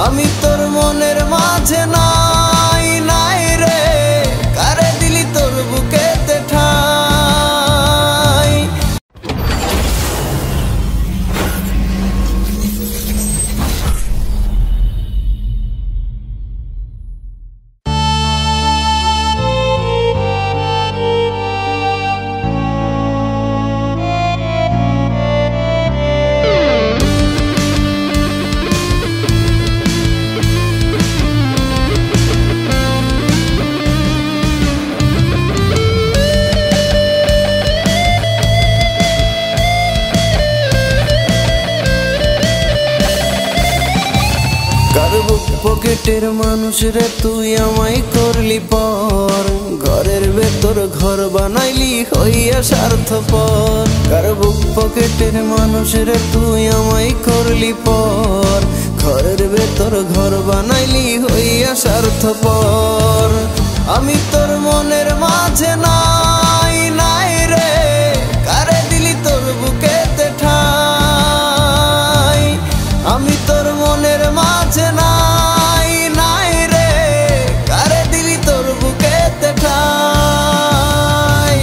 আমি তোর মনের মাঝে নাই নাই রে, কারে দিলি তোর বুকেতে ঠাই। পকেটের মানুষ রে তুই আমায় করলি পর, ঘরের ভেতর ঘর বানাইলি হইয়া স্বার্থপর। কার বুক পকেটের মানুষ রে তুই আমায় করলি পর, ঘরের ভেতর ঘর বানাইলি হইয়া স্বার্থপর। আমি তোর মনের মাঝে নাই নাই রে, কারে দিলি তোর বুকেতে ঠাই। আমি তোর মনের মাঝে নাই নাই রে, কারে দিলি তোর বুকেতে ঠাই।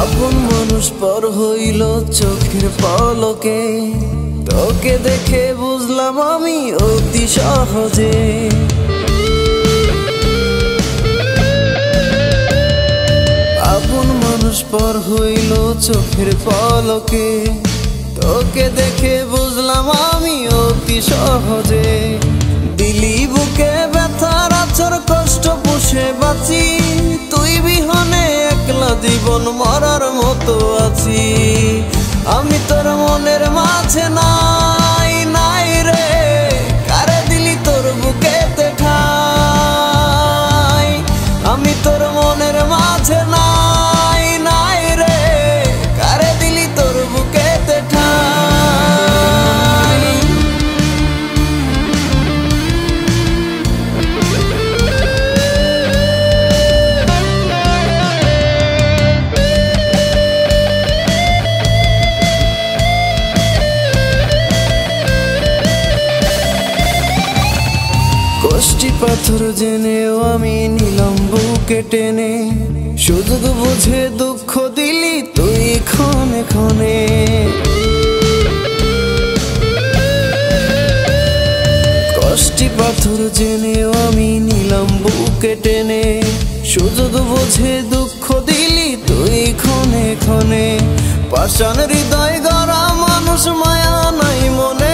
আপন মানুষ পর হইল চোখের পলকে, তোকে দেখে বুঝলাম আমি অতি সহজে। আপন মানুষ পর হইল চোখের পলকে, তোকে দেখে বুঝলাম আমি অতি সহজে। দিলি বুকে ব্যথার আচর কষ্ট পুষে বাঁচি, তুই বিহনে একলা জীবন মরার মতো আছি। আমি তোর মনের মাঝে নাই নাই রে, কারে দিলি তোর বুকেতে ঠাই। আমি তোর মনের মাঝে নাই নাই রে, কারে দিলি তোর বুকেতে ঠাই। কষ্টি পাথর জেনেও আমি নিলাম বুকে টেনে, সুযোগ বুঝে দুঃখ দিলি তুই ক্ষণে ক্ষণে। কষ্টি পাথর জেনেও আমি নিলাম বুকে টেনে, সুযোগ বুঝে দুঃখ দিলি তুই ক্ষণে ক্ষণে। পাষাণ হৃদয় গড়া মানুষ মায়া নাই মনে,